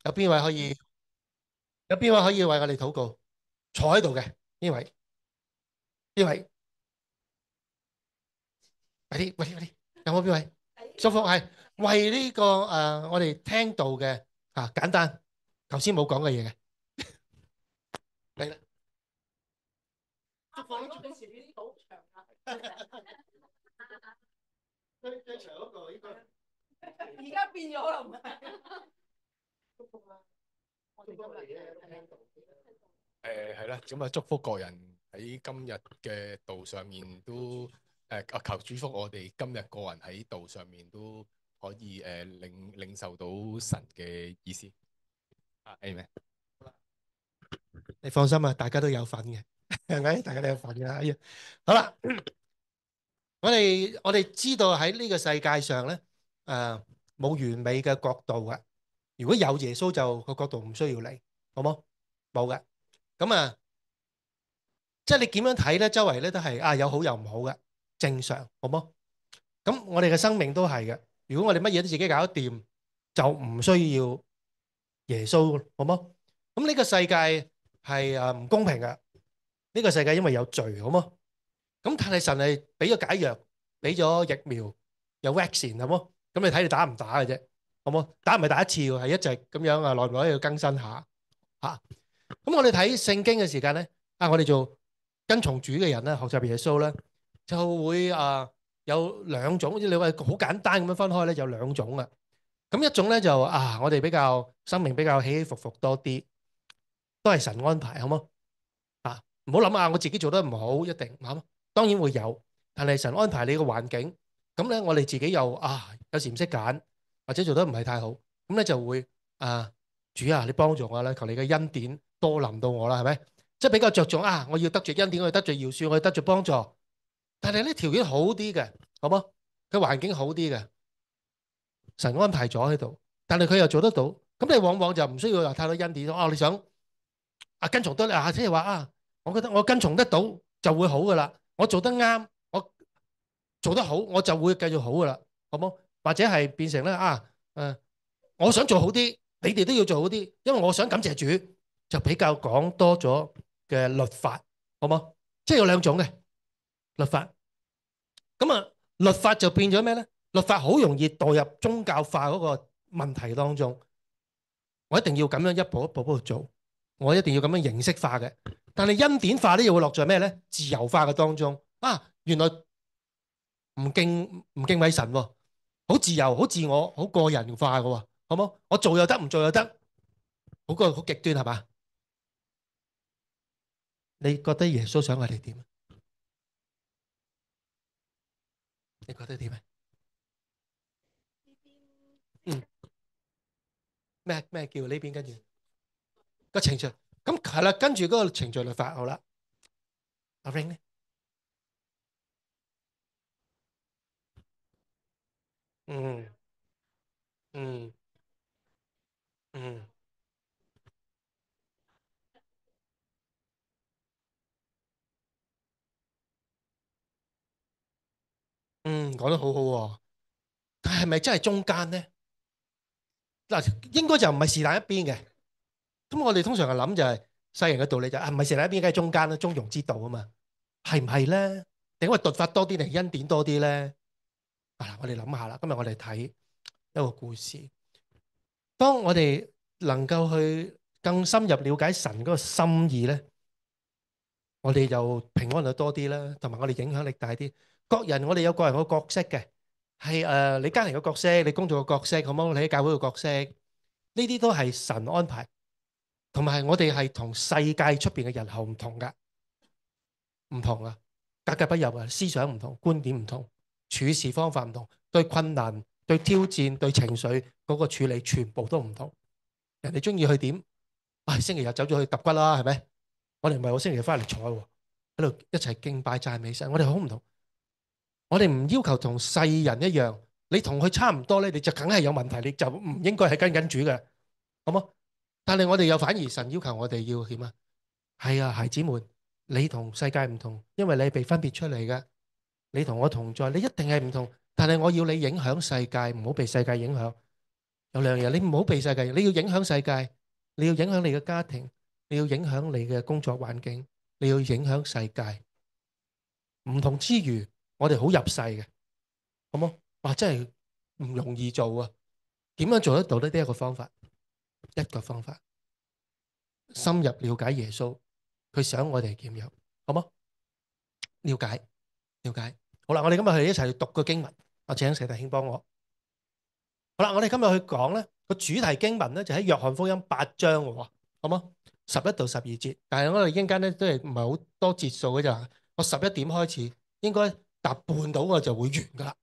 有邊位可以？有邊位可以為我哋禱告？坐喺度嘅呢位，呢位，快啲，快啲，快啲！有冇邊位？祝福係為呢個我哋聽到嘅簡單，頭先冇講嘅嘢嘅，嚟啦！祝福最前面啲好長啊，最長嗰個應該而家變咗啦，唔係祝福啦，我哋今日嘅聽到。係啦，咁啊祝福個人喺今日嘅道上面都求祝福我哋今日個人喺道上面都可以領受到神嘅意思。Amen。你放心啊，大家都有份嘅，係咪？大家都有份嘅。哎呀，好啦，我哋知道喺呢個世界上咧，冇完美嘅國度嘅。如果有耶穌就個國度唔需要嚟，好冇？冇嘅。咁即係你點樣睇咧？周圍咧都係有好有唔好嘅，正常，好冇？咁我哋嘅生命都係嘅。如果我哋乜嘢都自己搞得掂，就唔需要耶穌，好冇？咁呢個世界係唔公平嘅。呢個世界因為有罪，好冇？咁但係神係俾咗解藥，俾咗疫苗，有 vaccine，好冇？咁你睇你打唔打嘅啫，好冇？打唔係打一次喎，係一直咁樣耐唔耐要更新下嚇。咁我哋睇聖經嘅時間咧，我哋做跟從主嘅人咧，學習耶穌咧，就會有兩種，好似你話好簡單咁樣分開咧，有兩種啊。咁一種咧就我哋比較生命比較起起伏伏多啲，都係神安排，好冇？唔好諗我自己做得唔好，一定啱。當然會有，但係神安排你個環境，咁咧我哋自己又有時唔識揀，或者做得唔係太好，咁咧就會主你幫助我啦，求你嘅恩典多臨到我啦，係咪？即係比較着重我要得着恩典，我要得着饒恕，我要得着幫助。但係呢條件好啲嘅，好冇？佢環境好啲嘅，神安排咗喺度，但係佢又做得到，咁你往往就唔需要話太多恩典。你想跟從得即係話我覺得我跟從得到就會好噶啦，我做得啱，我做得好，我就會繼續好噶啦，好冇？或者係變成咧我想做好啲，你哋都要做好啲，因為我想感謝主，就比較講多咗嘅律法，好冇？即係有兩種嘅律法，咁律法就變咗咩咧？律法好容易墮入宗教化嗰個問題當中，我一定要咁樣一步一步去做，我一定要咁樣形式化嘅。但係恩典化咧，又會落在咩咧？自由化嘅當中原來唔敬畏神喎，好自由、好自我、好個人化嘅喎，好冇？我做又得，唔做又得，好極端係嘛？你覺得耶穌想我哋點啊？你覺得點啊？嗯，咩叫呢邊跟住個程序？咁係啦，跟住嗰個程序律法好啦。阿 Ring 咧，嗯嗯嗯講得好好喎。但係咪真係中間咧？嗱，應該就唔係是但一邊嘅。咁我哋通常係諗就係世人嘅道理就唔係是但一邊，梗係中間啦，中庸之道啊嘛。係唔係咧？定係律法多啲定係恩典多啲咧？我哋諗下啦。今日我哋睇一個故事，當我哋能夠去更深入了解神嗰個心意咧，我哋就平安就多啲啦，同埋我哋影響力大啲。各人我哋有個人個角色嘅，係你家庭嘅角色，你工作嘅角色，好冇？你喺教會嘅角色，呢啲都係神安排，同埋我哋係同世界出邊嘅人係唔同噶，唔同啊，格格不入啊，思想唔同，觀點唔同，處事方法唔同，對困難、對挑戰、對情緒嗰個處理全部都唔同。人哋中意去點？星期日走咗去揼骨啦，係咪？我哋唔係，我星期日翻嚟坐喺度一齊敬拜讚美神，我哋好唔同。我哋唔要求同世人一樣，你同佢差唔多咧，你就梗係有問題，你就唔應該係跟緊主嘅，好冇？但係我哋又反而神要求我哋要點啊？係啊，孩子們，你同世界唔同，因為你係被分別出嚟嘅，你同我同在，你一定係唔同。但係我要你影響世界，唔好被世界影響。有兩樣，你唔好被世界，你要影響世界，你要影響你嘅家庭，你要影響你嘅工作環境，你要影響世界。唔同之餘，我哋好入世嘅，好冇？哇，真係唔容易做啊！點樣做得到呢？呢一個方法，一個方法，深入了解耶穌，佢想我哋點樣，好冇？了解，了解。好啦，我哋今日去一齊讀個經文，我請石弟兄幫我。好啦，我哋今日去講咧個主題經文咧就喺約翰福音8章喎，好冇？11到12節，但係我哋一陣間咧都係唔係好多節數嘅咋？我11點開始，應該搭半到我就會完噶啦。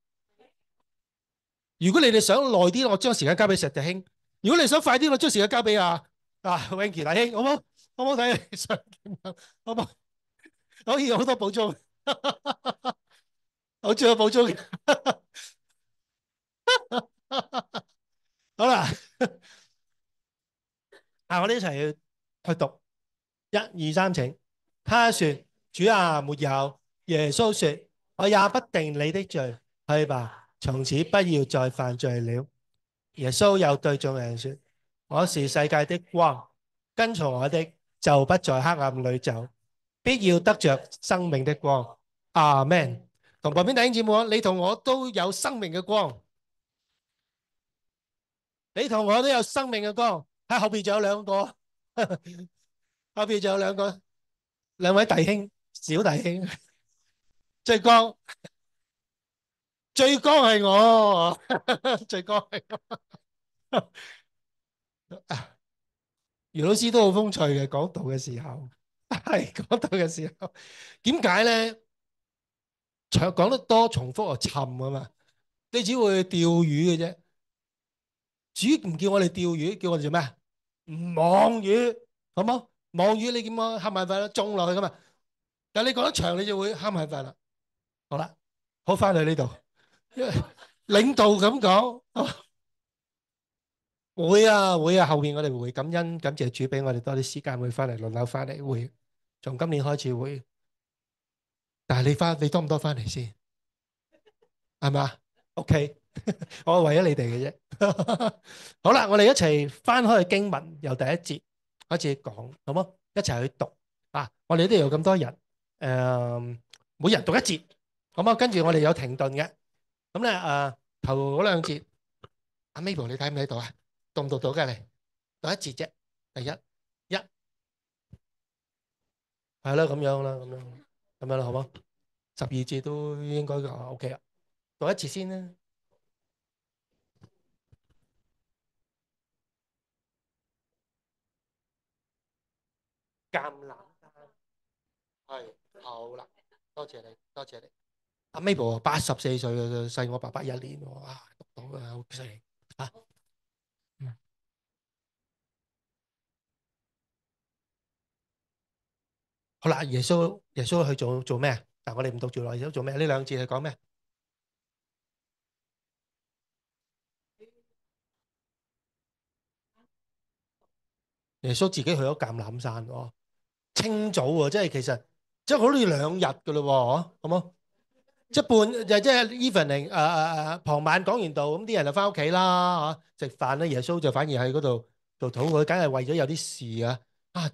如果你哋想耐啲，我將時間交俾石弟兄；如果你想快啲，我將時間交俾Winky 大兄，好冇？好唔好睇你上經文？好冇？可以有好多補充，好仲有補充。好啦，我哋一齊去讀1、2、3，請。他說：主啊，沒有。耶穌說：我也不定你的罪，去吧，從此不要再犯罪了。耶穌又對眾人說：我是世界的光，跟從我的就不在黑暗裏走，必要得着生命的光。阿們。同旁邊弟兄姊妹講，你同我都有生命嘅光，你同我都有生命嘅光。喺後邊仲有兩個，後邊仲有兩位弟兄，小弟兄，最光係我，最光係我。余老師都好風趣嘅，講道嘅時候，係講道嘅時候，點解咧？講得多重複就沉啊嘛，你只會釣魚嘅啫。主唔叫我哋釣魚，叫我哋做咩？網魚，好冇？網魚你點樣瞌眼瞓啦？中落去噶嘛。但係你講得長，你就會瞌眼瞓啦。好啦，好翻去呢度，因為領導咁講，會啊會啊，後面我哋會感恩感謝主俾我哋多啲時間會翻嚟輪流翻嚟會，從今年開始會。但係你多唔多翻嚟先？係嘛？OK，我為咗你哋嘅啫。好啦，我哋一齊翻開經文，由第一節開始講，好冇？一齊去讀啊！我哋呢度有咁多人，每人讀一節，好冇？跟住我哋有停頓嘅，咁咧頭嗰兩節，阿 Mabel 你睇唔睇到啊？讀唔讀到嘅嚟？讀一節啫，第一係啦，咁樣啦，咁樣啦，好冇？12節都應該OK 啦，讀一節先啦。橄欖山係好啦，多謝你，多謝你。阿 Mabel 84歲嘅，細我爸爸1年喎，哇，讀到啊，好犀利啊！好啦，耶穌去做咩？但我哋唔讀住落，耶穌做咩？呢兩節係講咩？耶穌自己去咗橄欖山喎，清早喎，即係其實即係好似2日㗎咯喎，好冇？即係即係 evening 傍晚講完道，咁啲人就翻屋企啦嚇，食飯咧。耶穌就反而喺嗰度做禱告，梗係為咗有啲事啊！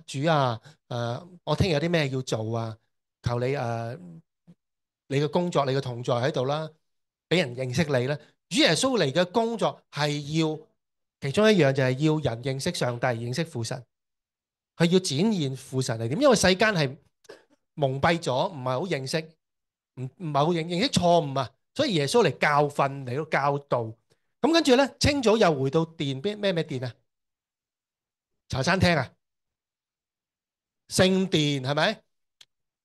主啊，我聽日有啲咩要做啊？求你你嘅工作，你嘅同在喺度啦，俾人認識你啦。主耶穌嚟嘅工作係要其中一樣就係要人認識上帝，認識父神，係要展現父神係點。因為世間係蒙蔽咗，唔係好認識。唔係好認識錯誤啊，所以耶穌嚟教訓嚟到教導。咁跟住咧，清早又回到殿，咩殿啊？茶餐廳啊？聖殿係咪？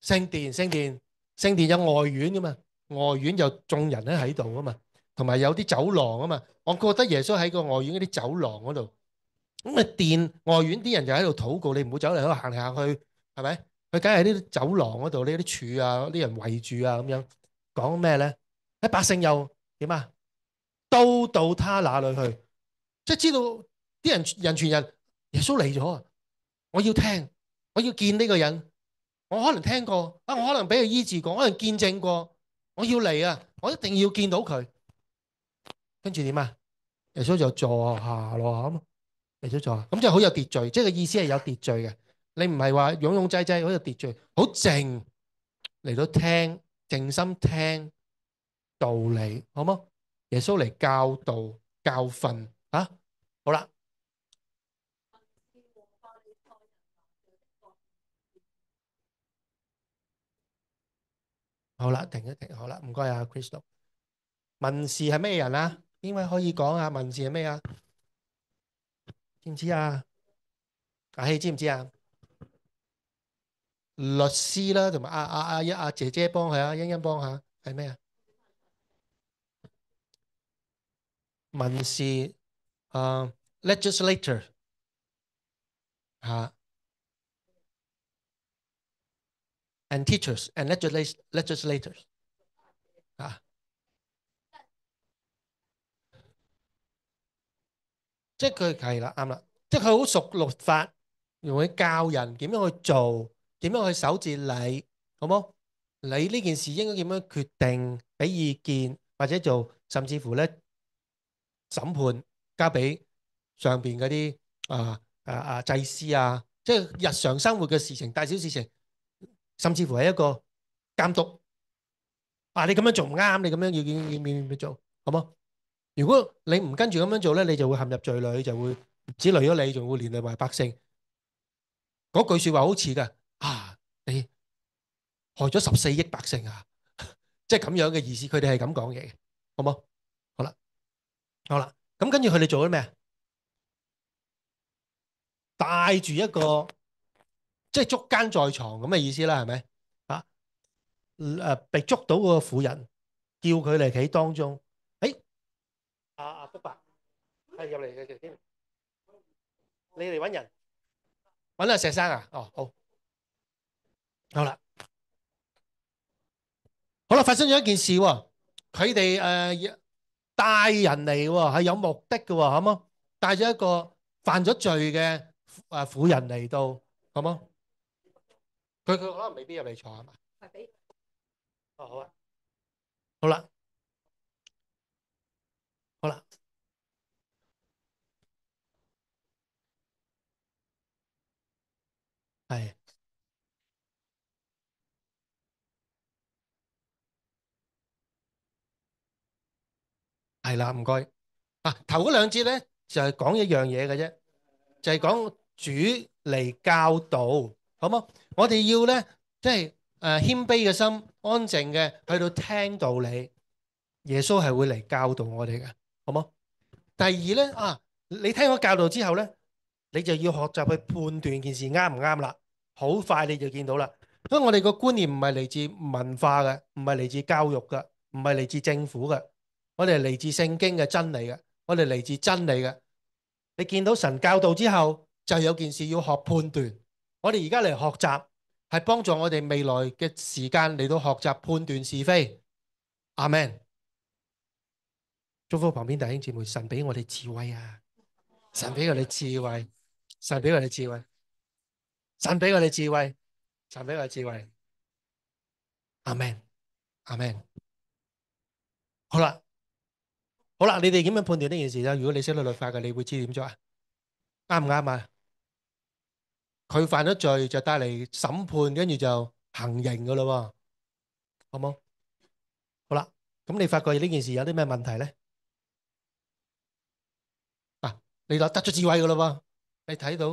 聖殿有外院噶嘛？外院有眾人咧喺度噶嘛？同埋有啲走廊啊嘛。我覺得耶穌喺個外院嗰啲走廊嗰度。咁殿外院啲人就喺度禱告，你唔好走嚟喺度行嚟行去，係咪？佢梗係呢啲走廊嗰度，呢啲柱啊，啲人圍住啊咁樣。講咩咧？啲百姓又點啊？都到他那裏去，即係知道啲人傳人耶穌嚟咗啊！我要聽，我要見呢個人。我可能聽過啊，我可能俾佢醫治過，我可能見證過。我要嚟啊！我一定要見到佢。跟住點啊？耶穌就坐下咯，咁耶穌坐下，咁就好有秩序，即係個意思係有秩序嘅。你唔係話擁擁擠擠，好有秩序，好靜嚟到聽，靜心聽道理，好冇？耶穌嚟教導教訓啊，好啦，好啦，停一停，好啦，唔該啊，Crystal。文士係咩人啊？邊位可以講啊？文士係咩啊？知唔知啊？阿希知唔知啊？律師啦，同埋阿姐姐幫佢啊，欣欣幫下，係咩啊？文士legislator 嚇，and teachers and legislators 啊，即係佢係啦，啱啦，即係佢好熟律法，用去教人點樣去做，點樣去守節禮，好冇？你呢件事應該點樣決定，俾意見或者做，甚至乎咧審判交俾上邊嗰啲祭司啊，即係日常生活嘅事情，大小事情，甚至乎係一個監督啊！你咁樣做唔啱，你咁樣要做，好冇？如果你唔跟住咁樣做咧，你就會陷入罪裏，就會唔止累咗你，仲會連累埋百姓。嗰句說話好似㗎啊！你害咗14億百姓啊！即係咁樣嘅意思，佢哋係咁講嘢嘅，好冇？好啦，好啦，咁跟住佢哋做咗咩啊？帶住一個即係捉奸在床咁嘅意思啦，係咪啊？被捉到個婦人，叫佢嚟企當中。誒，阿福伯係入嚟嘅添，你嚟揾人揾阿石生啊？哦，好，好啦，好啦，發生咗一件事喎，佢哋帶人嚟喎，係有目的嘅喎，好冇？帶咗一個犯咗罪嘅婦人嚟到，好冇？佢可能未必入嚟坐係嘛？哦，好啊，好啦，好啦，係係啦，唔該。啊，頭嗰兩節咧就係講一樣嘢嘅啫，就係講主嚟教導，好冇？我哋要咧即係謙卑嘅心，安靜嘅去到聽道理。耶穌係會嚟教導我哋嘅，好冇？第二咧你聽咗教導之後咧，你就要學習去判斷件事啱唔啱啦。好快你就見到啦。因為我哋個觀念唔係嚟自文化嘅，唔係嚟自教育嘅，唔係嚟自政府嘅，我哋係嚟自聖經嘅真理嘅，我哋嚟自真理嘅。你見到神教導之後，就有件事要學判斷。我哋而家嚟學習，係幫助我哋未來嘅時間嚟到學習判斷是非。阿門。祝福旁邊弟兄姊妹，神俾我哋智慧啊！神俾我哋智慧，神俾我哋智慧，神俾我哋智慧，神俾我哋智慧。阿門，阿門。好啦，好啦，你哋點樣判斷呢件事咧？如果你識得律法嘅，你會知點做啊？啱唔啱啊？佢犯咗罪就帶嚟審判，跟住就行刑噶咯，好冇？好啦，咁你發覺呢件事有啲咩問題咧？啊，你就得咗智慧噶咯，你睇到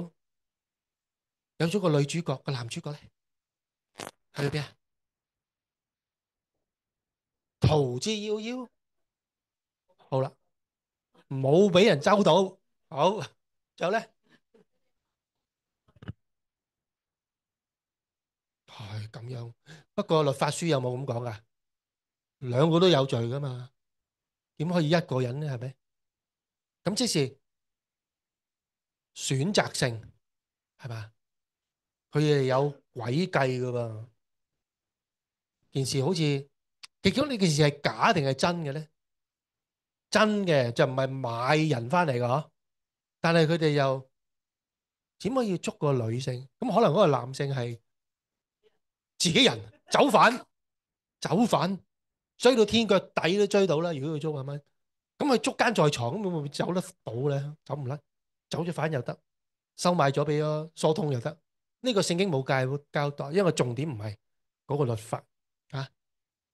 有咗個女主角，個男主角咧喺邊啊？逃之夭夭。好啦，冇俾人捉到。好，仲有咧係咁樣。不過律法書有冇咁講噶？兩個都有罪噶嘛，點可以一個人咧？係咪？咁即是選擇性係嘛？佢哋有詭計噶噃。件事好似，結果呢件事係假定係真嘅咧？真嘅就唔係買人翻嚟噶嗬，但係佢哋又點可以捉個女性？咁可能嗰個男性係自己人，走犯，走犯追到天腳底都追到啦。如果佢捉係咪？咁佢捉奸在床，咁會唔會走得到咧？走唔甩，走咗反又得，收買咗俾咗疏通又得。呢個聖經冇交代，因為重點唔係嗰個律法啊。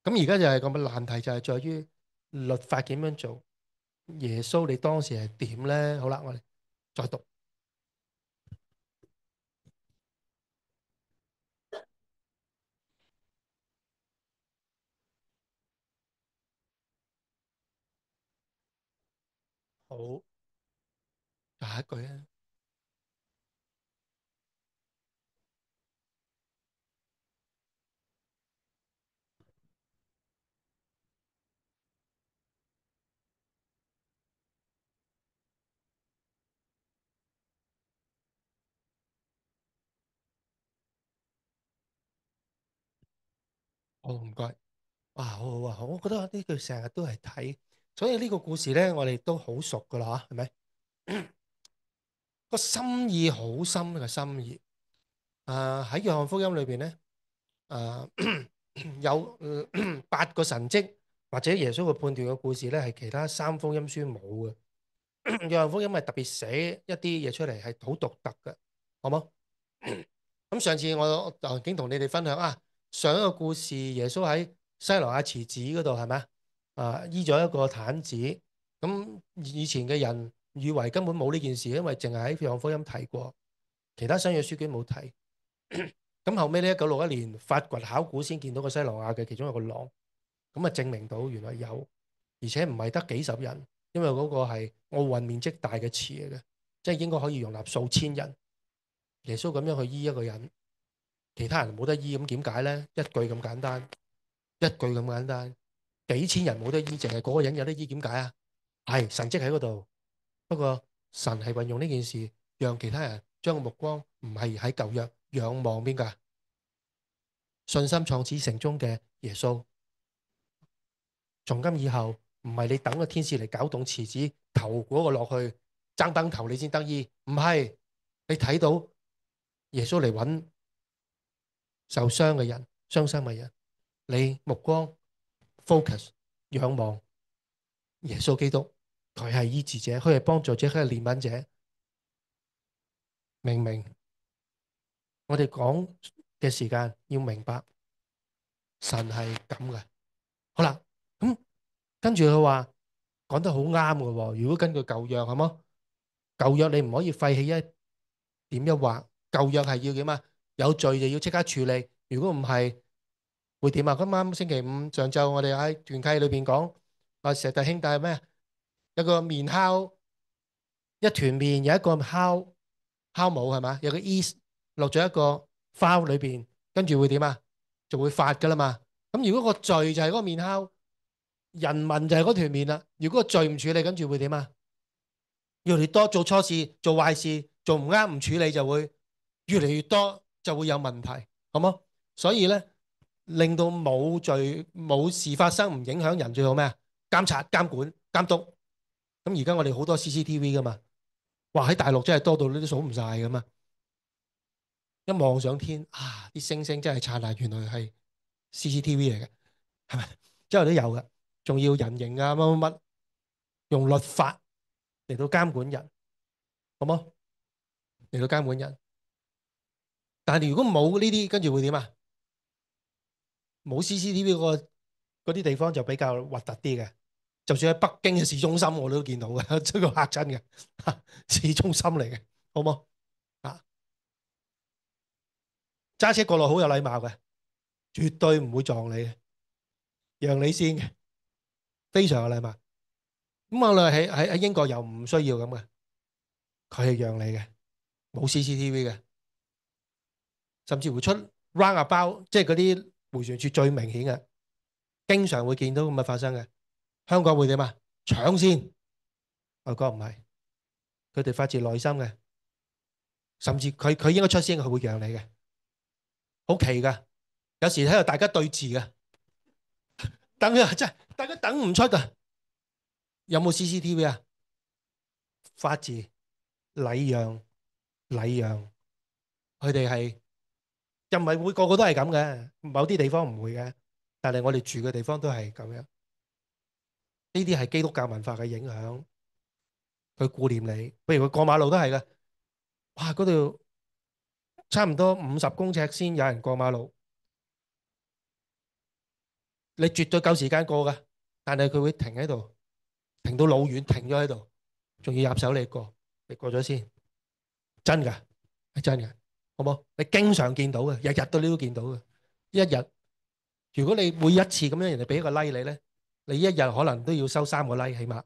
咁而家就係咁嘅難題，就係在於律法點樣做。耶穌你當時係點咧？好啦，我哋再讀。好，下一句啊。好，唔該。哇，好好啊！我覺得呢句成日都係睇，所以呢個故事咧，我哋都好熟噶啦，係咪？個心意好深嘅心意。喺約翰福音裏邊咧，誒有8個神蹟或者耶穌嘅判斷嘅故事咧，係其他3福音書冇嘅。約翰福音係特別寫一啲嘢出嚟，係好獨特嘅，好冇？咁上次我就已經同你哋分享啊，上一個故事耶穌喺西羅亞池子嗰度係咪醫咗一個癱子。咁以前嘅人以為根本冇呢件事，因為淨係喺約翰福音提過，其他新約書卷冇提。咁後尾呢1961年發掘考古先見到個西羅亞嘅其中一個廊，咁啊證明到原來有，而且唔係得幾十人，因為嗰個係奧運面積大嘅池嚟嘅，即係應該可以容納數千人。耶穌咁樣去醫一個人，其他人冇得醫，咁點解咧？一句咁簡單，一句咁簡單，幾千人冇得醫，淨係嗰個人有得醫，點解啊？係神蹟喺嗰度，不過神係運用呢件事，讓其他人將個目光唔係喺舊約，仰望邊個？信心創始成終嘅耶穌。從今以後唔係你等個天使嚟攪動池子投嗰個落去爭崩頭你先得醫，唔係你睇到耶穌嚟揾受傷嘅人、傷心嘅人，你目光 focus 仰望耶穌基督，佢係醫治者，佢係幫助者，佢係憐憫者。明唔明？我哋講嘅時間要明白神係咁嘅。好啦，咁跟住佢話講得好啱嘅喎。如果根據舊約係麼？舊約你唔可以廢棄一點一劃，舊約係要點啊？有罪就要即刻處理，如果唔係會點啊？今晚星期五上晝我哋喺團契裏邊講，石弟兄弟係咩？有個麵酵，一團麵有一個酵母係嘛？有個 yeast 落咗一個花裏邊，跟住會點啊？就會發噶啦嘛。咁如果個罪就係嗰個麵酵，人民就係嗰團麵啦。如果個罪唔處理，跟住會點啊？越嚟越多做錯事、做壞事、做唔啱唔處理，就會越嚟越多，就會有問題，好冇？所以咧，令到冇罪冇事發生，唔影響人，最好咩啊？監察、監管、監督。咁而家我哋好多 CCTV 噶嘛，哇！喺大陸真係多到你都數唔晒噶嘛。一望上天啊，啲星星真係燦爛，原來係 CCTV 嚟嘅，係咪？之後都有嘅，仲要人形啊乜乜乜，用律法嚟到監管人，好冇？嚟到監管人。但係如果冇呢啲，跟住會點啊？冇 CCTV 嗰啲地方就比較核突啲嘅。就算喺北京嘅市中心，我都見到嘅，真係嚇親嘅，市中心嚟嘅，好冇？啊，揸車過路好有禮貌嘅，絕對唔會撞你嘅，讓你先嘅，非常有禮貌。咁我哋喺英國又唔需要咁嘅，佢係讓你嘅，冇 CCTV 嘅，甚至乎出 roundabout，即係嗰啲迴旋處最明顯嘅，經常會見到咁嘅發生嘅。香港會點啊？搶先，外國唔係，佢哋發自內心嘅，甚至佢應該出先，佢會讓你嘅，好奇噶。有時喺度大家對峙嘅，等啊真係大家等唔出啊！有冇 CCTV 啊？法治、禮讓、禮讓，佢哋係又唔係會個個都係咁嘅，某啲地方唔會嘅，但係我哋住嘅地方都係咁樣。呢啲係基督教文化嘅影響，佢顧念你。譬如佢過馬路都係嘅，哇！嗰度差唔多50公尺先有人過馬路，你絕對夠時間過㗎，但係佢會停喺度，停到老遠，停咗喺度，仲要入手你過，你過咗先，真㗎，係真㗎，好冇？你經常見到嘅，日日你都見到嘅，一日如果你每一次咁樣人哋俾一個 like 你咧，你一日可能都要收3個 like 起碼。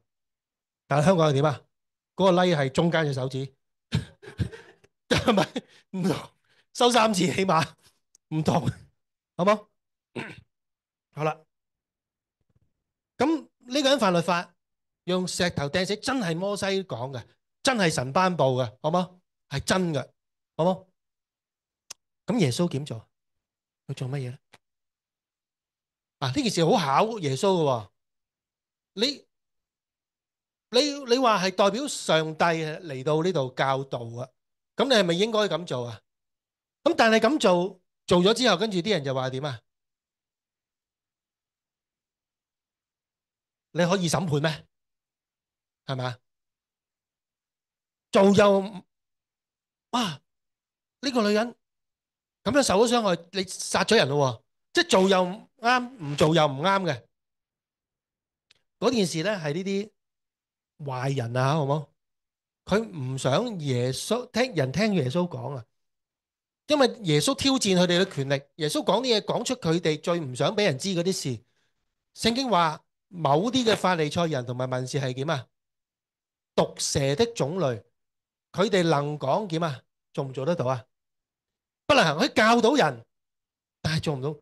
但係香港係點啊？嗰個 like 係中間隻手指，係咪唔同？收3次起碼唔同，好冇？好啦，咁呢個人犯律法，用石頭掟死，真係摩西講嘅，真係神頒布嘅，好冇？係真嘅，好冇？咁耶穌點做？佢做乜嘢咧？啊，呢件事好考耶穌嘅喎。你你話係代表上帝嚟到呢度教導啊？咁你係咪應該咁做啊？咁但係咁做咗之後，跟住啲人就話點啊？你可以審判咩？係咪？做又哇！呢個女人咁樣受咗傷害，你殺咗人咯喎！即係做又唔啱，唔做又唔啱嘅嗰件事咧，係呢啲壞人啊，好冇？佢唔想耶穌聽耶穌講啊，因為耶穌挑戰佢哋嘅權力，耶穌講啲嘢講出佢哋最唔想俾人知嗰啲事。聖經話某啲嘅法利賽人同埋文士係點啊？毒蛇的種類，佢哋能講點啊？做唔做得到啊？不能行，可以教到人，但係做唔到。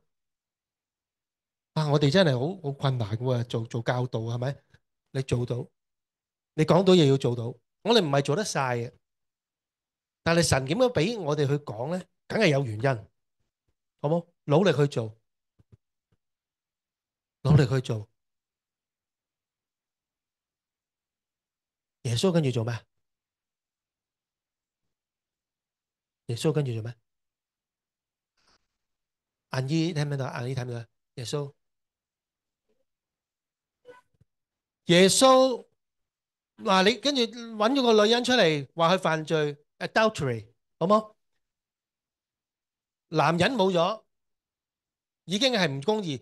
啊！我哋真係好困難嘅喎，做教導係咪？你做到，你講到嘢要做到。我哋唔係做得晒嘅，但係神點樣俾我哋去講咧？梗係有原因，好冇？努力去做，努力去做。耶穌跟住做咩？耶穌跟住做咩？銀姨聽唔聽到？銀姨睇唔睇到？耶穌，耶穌話你跟住揾咗個女人出嚟，話佢犯罪 adultery，好冇？男人冇咗，已經係唔公義，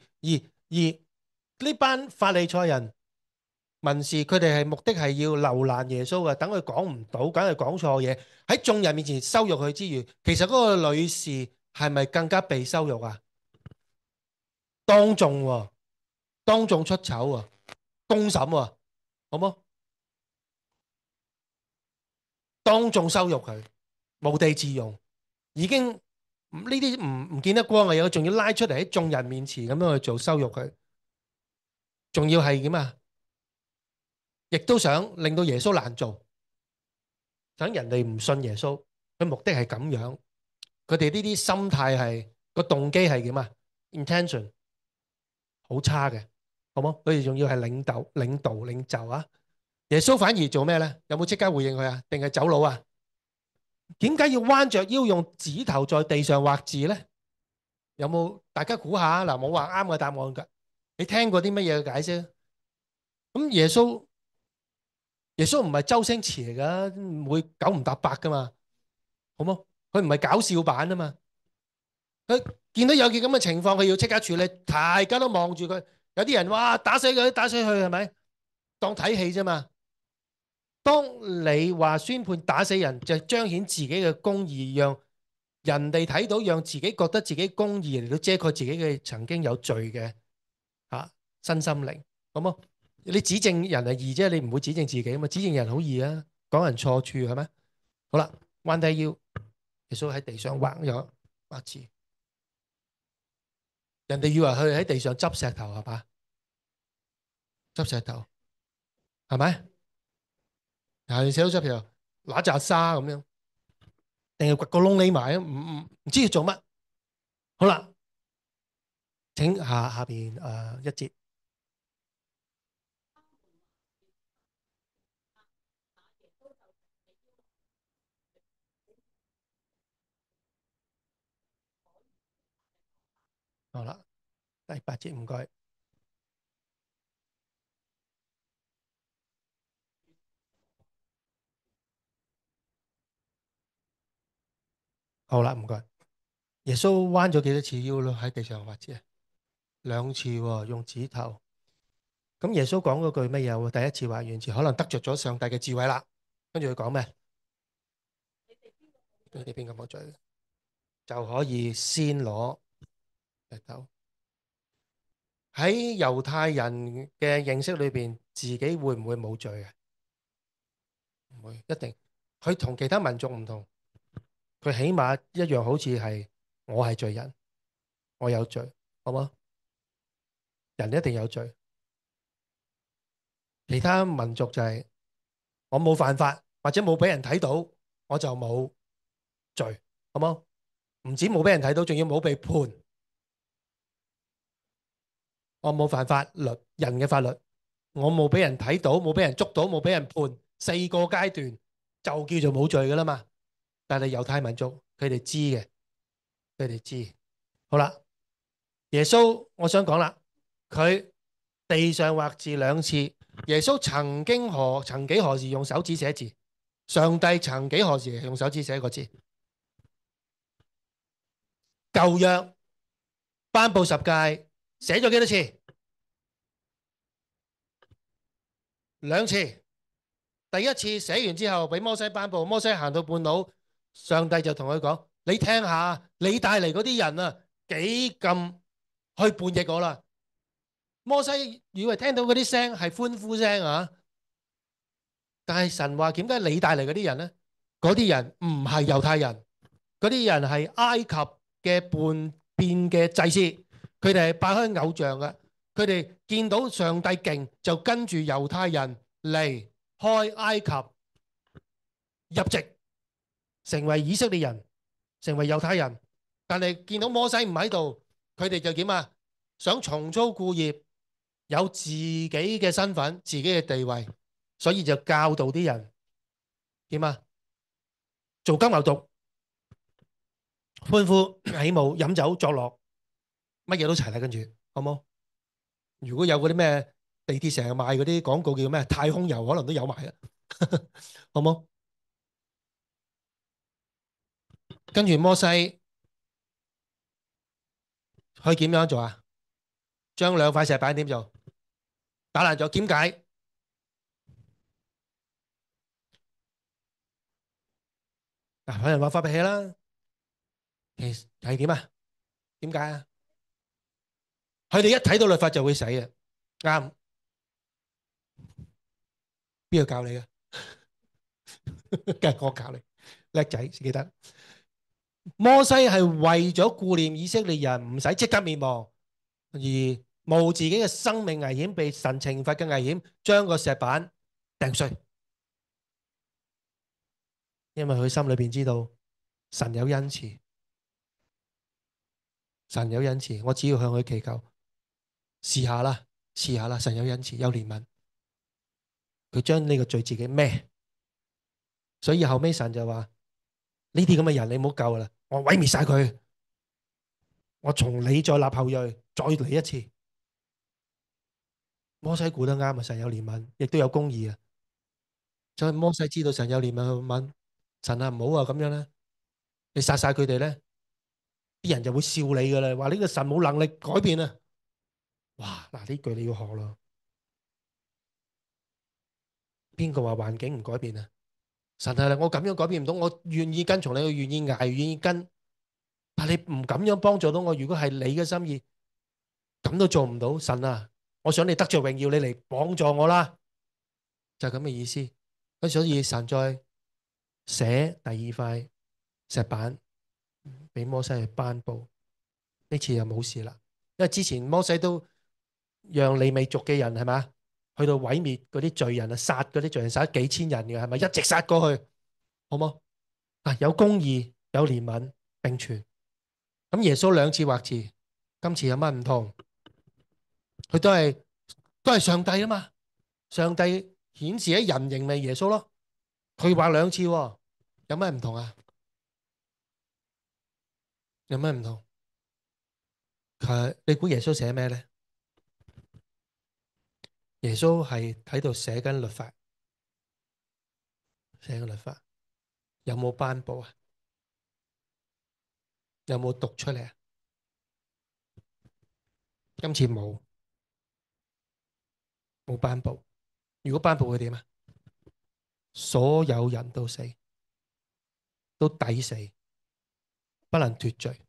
而呢班法利賽人。文士佢哋係目的係要留難耶穌嘅，等佢講唔到，梗係講錯嘢，喺眾人面前羞辱佢之餘，其實嗰個女士係咪更加被羞辱啊？當眾喎，當眾出醜喎，公審喎，好冇？當眾羞辱佢，無地自容，已經呢啲唔見得光嘅嘢，仲要拉出嚟喺眾人面前咁樣去做羞辱佢，仲要係點啊？亦都想令到耶穌難做，想人哋唔信耶穌，佢目的係咁樣。佢哋呢啲心態係個動機係點啊？intention 好差嘅，好冇？佢哋仲要係領袖啊！耶穌反而做咩咧？有冇即刻回應佢啊？定係走佬啊？點解要彎着腰用指頭在地上畫字咧？有冇大家估下？嗱，冇話啱嘅答案㗎。你聽過啲乜嘢嘅解釋？咁耶穌唔係周星馳嚟㗎，唔會九唔搭八㗎嘛，好冇？佢唔係搞笑版啊嘛。佢見到有件咁嘅情況，佢要即刻處理，大家都望住佢。有啲人哇打死佢，打死佢係咪？當睇戲啫嘛。當你話宣判打死人，就彰顯自己嘅公義，讓人哋睇到，讓自己覺得自己公義嚟到遮蓋自己嘅曾經有罪嘅身心靈，好冇？你指正人係易啫，你唔會指正自己啊嘛。指正人好易啊，講人錯處係咪？好啦，彎低腰，耶穌喺地上畫咗畫字。人哋以為佢喺地上執石頭係嘛？執石頭係咪？係寫到執石頭，揦扎沙咁樣，定係掘個窿匿埋啊？唔知要做乜。好啦，請下邊一節。好啦，第8節唔該。好啦，唔該。耶穌彎咗幾多次腰咯？喺地上畫字啊，兩次喎，用指頭。咁耶穌講嗰句乜嘢？第一次畫完字，可能得着咗上帝嘅智慧啦。跟住佢講咩？你哋邊個冇罪，就可以先攞石頭。喺猶太人嘅認識裏邊，自己會唔會冇罪啊？唔會，一定。佢同其他民族唔同，佢起碼一樣好似係我係罪人，我有罪，好冇？人一定有罪。其他民族就係我冇犯法，或者冇俾人睇到，我就冇罪，好冇？唔止冇俾人睇到，仲要冇被判。我冇犯法律，人嘅法律，我冇俾人睇到，冇俾人捉到，冇俾人判，四個階段就叫做冇罪噶啦嘛。但係猶太民族佢哋知嘅，佢哋知。好啦，耶穌我想講啦，佢地上畫字兩次，耶穌曾幾何時用手指寫字？上帝曾幾何時用手指寫過字？舊約頒布十誡，寫咗幾多次？兩次。第一次寫完之後，俾摩西頒布，摩西行到半路，上帝就同佢講：你聽下，你帶嚟嗰啲人啊，幾咁去叛逆我啦！摩西以為聽到嗰啲聲係歡呼聲啊，但係神話點解你帶嚟嗰啲人呢？嗰啲人唔係猶太人，嗰啲人係埃及嘅叛變嘅祭司，佢哋係拜開偶像嘅，佢哋見到上帝勁就跟住猶太人離開埃及入籍，成為以色列人，成為猶太人。但係見到摩西唔喺度，佢哋就點啊？想重操故業，有自己嘅身份、自己嘅地位，所以就教導啲人點啊？做金牛犢、歡呼、起舞、飲酒作樂，乜嘢都齊啦。跟住好冇？如果有嗰啲咩地鐵成日賣嗰啲廣告叫咩太空遊，可能都有埋啦。好冇？跟住摩西可以點樣做啊？將兩塊石板點做？打爛咗，點解？嗱，有人話發脾氣啦，其實係點啊？點解啊？佢哋一睇到律法就會死嘅，啱？邊個教你嘅？梗係我教你，叻仔，記得。摩西係為咗顧念以色列人唔使即刻滅亡，而冒自己嘅生命危險被神懲罰嘅危險，將個石板掟碎，因為佢心裏邊知道神有恩慈，神有恩慈，我只要向佢祈求，試下啦，試下啦，神有恩慈，有憐憫，佢將呢個罪自己孭，所以後尾神就話呢啲咁嘅人你唔好救啦，我毀滅晒佢，我從你再立後裔，再嚟一次。摩西估得啱啊，神有憐憫，亦都有公義啊。所以摩西知道神有憐憫，佢問神啊，唔好啊咁樣咧，你殺晒佢哋咧，啲人就會笑你噶啦，話呢個神冇能力改變啊。哇，嗱呢句你要學咯。邊個話環境唔改變啊？神係啦，我咁樣改變唔到，我願意跟從你，我願意捱，願意跟，但係你唔咁樣幫助到我。如果係你嘅心意，咁都做唔到，神啊，我想你得着榮耀，你嚟幫助我啦，就係咁嘅意思。咁所以神再寫第二塊石板俾摩西去頒布，呢次就冇事啦。因為之前摩西都讓利未族嘅人係咪去到毀滅嗰啲罪人啊，殺嗰啲罪人，殺咗幾千人嘅係咪？一直殺過去，好冇？啊，有公義有憐憫並存。咁耶穌兩次畫字，今次有乜唔同？佢都係上帝啊嘛，上帝顯示喺人形咪耶穌咯。佢畫兩次喎，有乜唔同啊？有乜唔同？你估耶穌寫咩咧？耶穌係喺度寫緊律法，寫緊律法有冇頒布啊？有冇讀出嚟啊？今次冇頒布。如果頒布會點啊？所有人都死，都抵死，不能脫罪。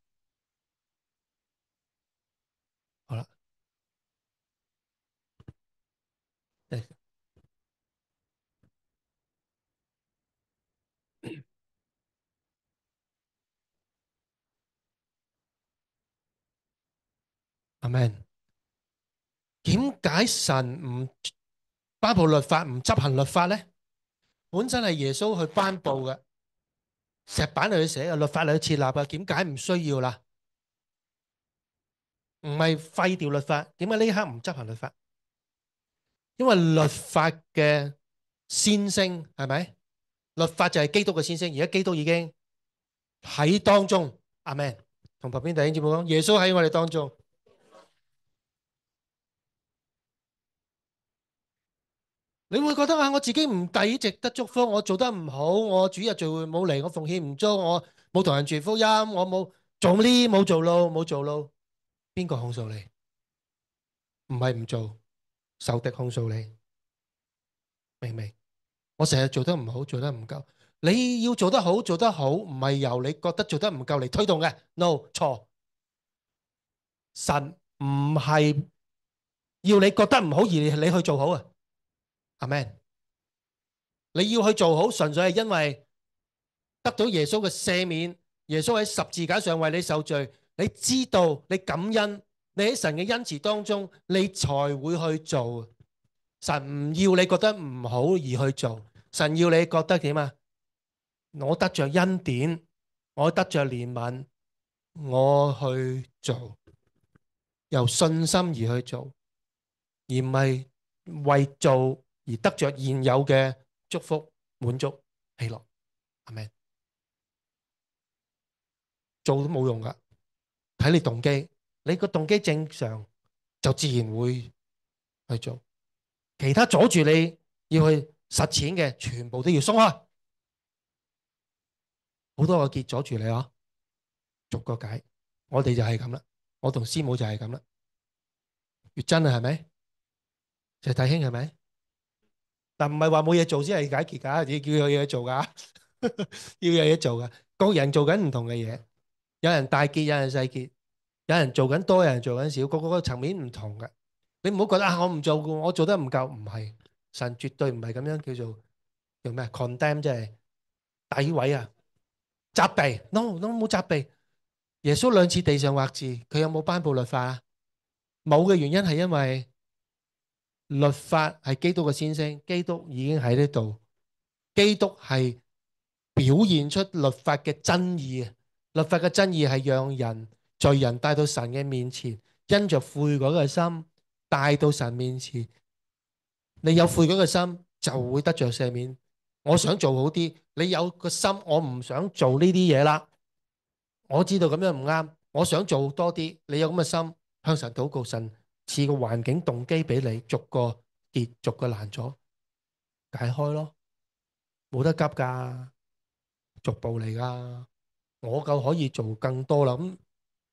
好啦，阿 Man，點解神唔頒布律法，唔執行律法咧？本身係耶穌去頒布嘅，石板嚟去寫嘅，律法嚟去設立嘅，點解唔需要啦？唔係廢掉律法，點解呢刻唔執行律法？因為律法嘅先聲係咪？律法就係基督嘅先聲，而家基督已經喺當中。阿 Man，同旁邊弟兄姊妹講，耶穌喺我哋當中。你會覺得啊，我自己唔抵值得祝福，我做得唔好，我主日聚會冇嚟，我奉獻唔足，我冇同人傳福音，我冇做呢，冇做路，冇做路，邊個控訴你？唔係唔做，仇敵控訴你，明唔明？我成日做得唔好，做得唔夠，你要做得好，做得好，唔係由你覺得做得唔夠嚟推動嘅，no，錯。神唔係要你覺得唔好而你去做好啊，阿 Man，你要去做好，純粹係因為得到耶穌嘅赦免，耶穌喺十字架上為你受罪，你知道你感恩，你喺神嘅恩慈當中，你才會去做。神唔要你覺得唔好而去做，神要你覺得點啊？我得着恩典，我得着憐憫，我去做，由信心而去做，而唔係為做而得着現有嘅祝福、滿足、喜樂。係咪？做都冇用噶，睇你動機，你個動機正常就自然會去做，其他阻住你要去實踐嘅，全部都要鬆開。好多個結阻住你啊，逐個解。我哋就係咁啦，我同師母就係咁啦。越真啊，係咪？就係弟兄係咪？但唔係話冇嘢做先係解決噶，你叫有嘢做噶，要有嘢做噶。各人做緊唔同嘅嘢，有人大結，有人細結，有人做緊多，有人做緊少，個個層面唔同嘅。你唔好覺得啊，我唔做，我做得唔夠，唔係，神絕對唔係咁樣叫咩？condemn 即係詆毀啊，責備。no no 冇責備。耶穌兩次地上畫字，佢有冇頒布律法啊？冇嘅原因係因為律法係基督嘅先聲，基督已經喺呢度，基督係表現出律法嘅真義啊！律法嘅真義係讓人罪人帶到神嘅面前，因着悔改嘅心帶到神面前。你有悔改嘅心就會得着赦免。我想做好啲，你有個心，我唔想做呢啲嘢啦。我知道咁樣唔啱，我想做多啲。你有咁嘅心，向神禱告，神賜個環境動機俾你，逐個結，逐個難咗解開咯。冇得急噶，逐步嚟噶。我夠可以做更多啦。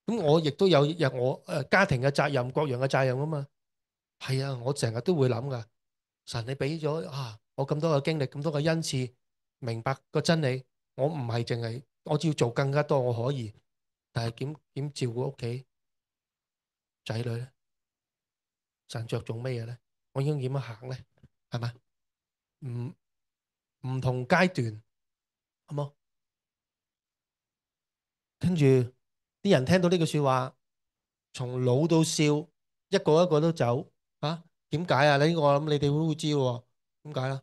咁我亦都有我家庭嘅責任，各樣嘅責任啊嘛。係啊，我成日都會諗噶。神你俾咗我咁多嘅經歷，咁多嘅恩賜，明白個真理。我唔係淨係，我只要做更加多，我可以。但係點照顧屋企仔女咧？神着重咩嘢咧？我應該點樣行咧？係咪？唔唔同階段，好冇？跟住啲人聽到呢句說話，從老到少，一個一個都走啊？點解啊？呢個我諗你哋都會知喎。點解啦？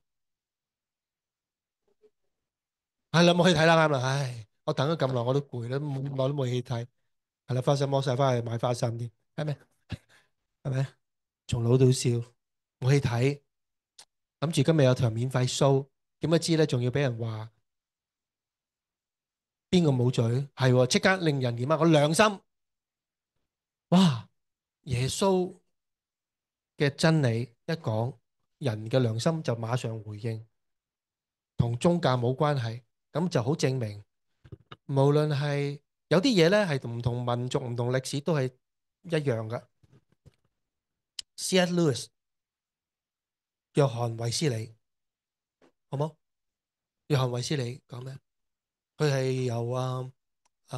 係啦，冇戲睇啦，啱啦。唉，我等咗咁耐，我都攰啦，我都冇戲睇。係啦，花心剝晒翻去買花心添，係咪？係咪？從老到少冇戲睇，諗住今日有場免費 show，點不知咧，仲要俾人話邊個冇嘴？係即刻令人點啊？個良心，哇！耶穌嘅真理一講，人嘅良心就馬上回應，同宗教冇關係，咁就好證明，無論係有啲嘢咧係唔同民族、唔同歷史都係一樣噶。C.S. Lewis 約翰衛斯理，好冇？約翰衛斯理講咩？佢係由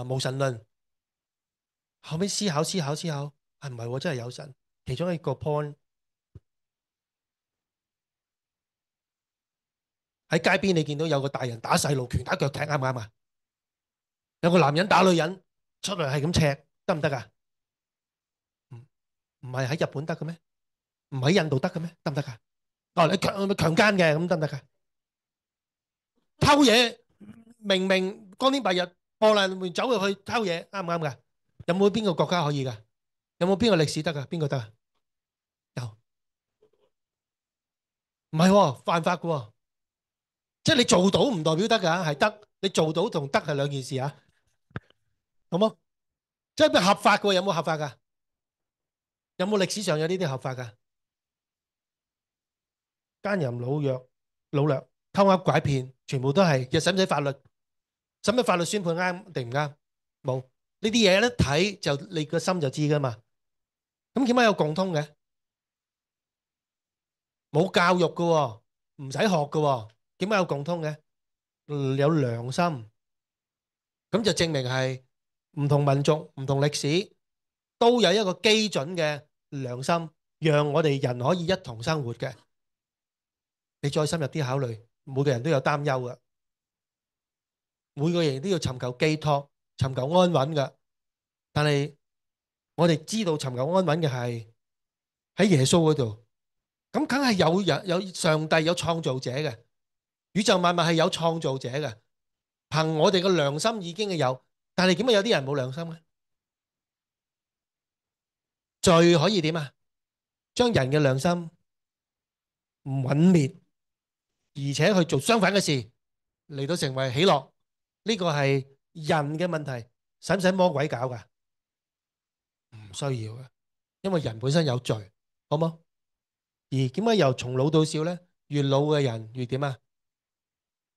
無神論後尾思考，係唔係喎？真係有神。其中一個 point 喺街邊，你見到有個大人打細路，拳打腳踢，啱唔啱啊？有個男人打女人，出嚟係咁赤，得唔得啊？唔唔係喺日本得嘅咩？唔喺印度得嘅咩？得唔得噶？哦，你強姦嘅咁得唔得噶？偷嘢明明光天白日破爛門走入去偷嘢，啱唔啱噶？有冇邊個國家可以噶？有冇邊個歷史得噶？邊個得啊？有，唔係喎，犯法嘅喎，即係你做到唔代表得噶，係得，你做到同得係兩件事啊，好冇？即係咩合法嘅喎？有冇合法噶？有冇歷史上有呢啲合法噶？奸淫、擄掠、偷呃拐騙，全部都係，又使唔使法律？使唔使法律宣判啱定唔啱？冇呢啲嘢咧，睇就你個心就知噶嘛。咁點解有共通嘅？冇教育噶喎，唔使學噶喎，點解有共通嘅？有良心，咁就證明係唔同民族、唔同歷史都有一個基準嘅良心，讓我哋人可以一同生活嘅。你再深入啲考慮，每個人都有擔憂噶，每個人都要尋求寄託、尋求安穩噶。但係我哋知道尋求安穩嘅係喺耶穌嗰度，咁梗係有人有上帝有創造者嘅，宇宙萬物係有創造者嘅，憑我哋嘅良心已經係有，但係點解有啲人冇良心咧？罪可以點啊？將人嘅良心泯滅，而且去做相反嘅事嚟到成為喜樂，呢個係人嘅問題，使唔使魔鬼搞噶？唔需要嘅，因為人本身有罪，好冇？而點解由從老到少咧？越老嘅人越點啊？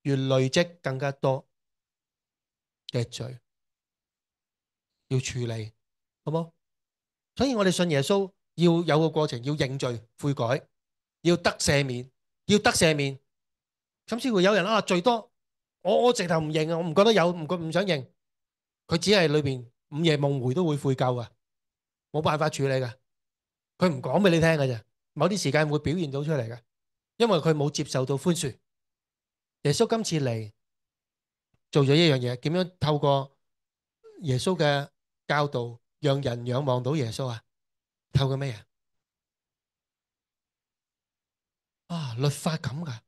越累積更加多嘅罪要處理，好冇？所以我哋信耶穌要有個過程，要認罪悔改，要得赦免，要得赦免。甚至乎有人啊罪多，我直頭唔認啊，我唔覺得有，唔想認。佢只係裏邊午夜夢回都會悔疚噶，冇辦法處理噶。佢唔講俾你聽嘅啫，某啲時間會表現到出嚟嘅，因為佢冇接受到寬恕。耶穌今次嚟做咗一樣嘢，點樣透過耶穌嘅教導，讓人仰望到耶穌啊？透過咩啊？啊，律法咁噶，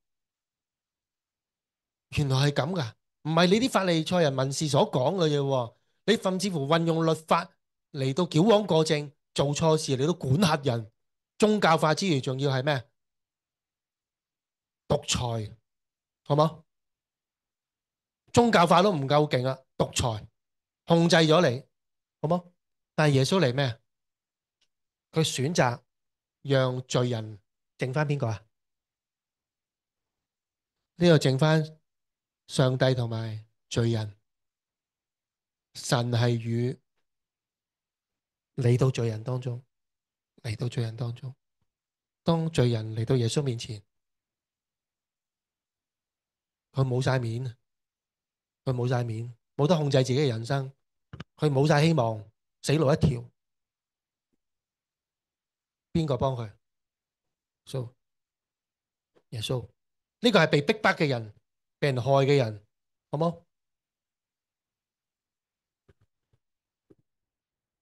原來係咁噶，唔係你啲法利賽人文士所講嘅嘢。你甚至乎運用律法嚟到矯枉過正，做錯事嚟到管轄人，宗教化之餘，仲要係咩？獨裁，好冇？宗教化都唔夠勁啊，獨裁控制咗你，好冇？但係耶穌嚟咩？佢選擇讓罪人剩翻邊個啊？呢個剩翻上帝同埋罪人。神係與嚟到罪人當中，嚟到罪人當中。當罪人嚟到耶穌面前，佢冇晒面，佢冇晒面，冇得控制自己嘅人生，佢冇晒希望，死路一條。邊個幫佢？蘇耶穌，呢個係被逼迫嘅人，被人害嘅人，好冇？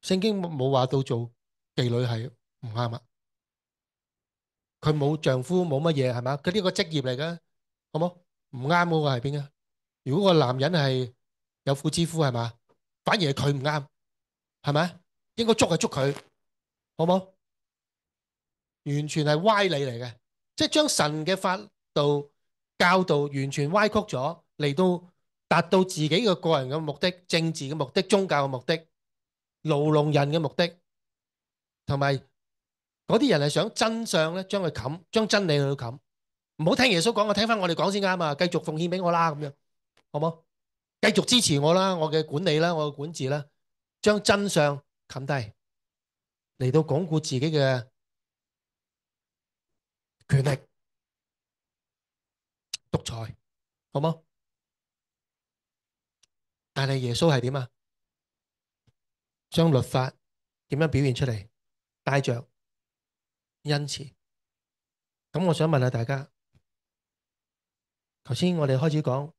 聖經冇話到做妓女係唔啱啊！佢冇丈夫冇乜嘢係嘛？佢呢個職業嚟嘅，好冇？唔啱嗰個係邊啊？如果個男人係有婦之夫係嘛？反而係佢唔啱，係咪？應該捉係捉佢，好冇？完全係歪理嚟嘅，即係將神嘅法度教導完全歪曲咗，嚟到達到自己嘅個人嘅目的、政治嘅目的、宗教嘅目的、牢籠人嘅目的，同埋嗰啲人係想真相咧，將佢冚，將真理去冚。唔好聽耶穌講，我聽翻我哋講先啱啊！繼續奉獻俾我啦，咁樣好冇？繼續支持我啦，我嘅管理啦，我嘅管治啦，將真相冚低，嚟到鞏固自己嘅權力獨裁，好冇？但係耶穌係點啊？將律法點樣表現出嚟？帶着恩慈。咁我想問下大家，頭先我哋開始講，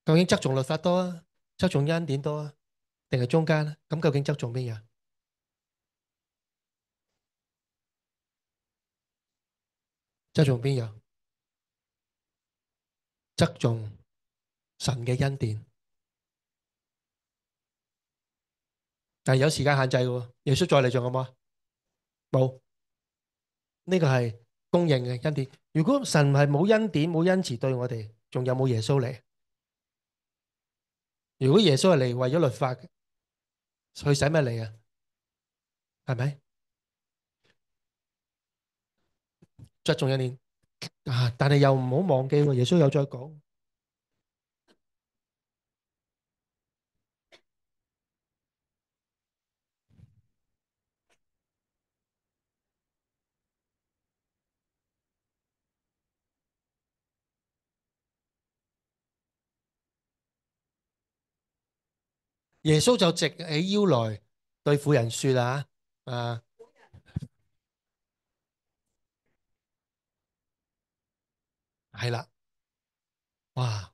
究竟側重律法多啊，側重恩典多啊，定係中間咧？咁究竟側重邊樣？側重邊樣？側重神嘅恩典，但係有時間限制嘅喎。耶穌再嚟仲有冇啊？冇，呢個係公認嘅恩典。如果神係冇恩典冇恩慈對我哋，仲有冇耶穌嚟？如果耶穌係嚟為咗律法，佢使乜嚟啊？係咪？側重恩典啊！但係又唔好忘記喎，耶穌有再講，耶穌就直起腰來對婦人說啊，係啦，哇！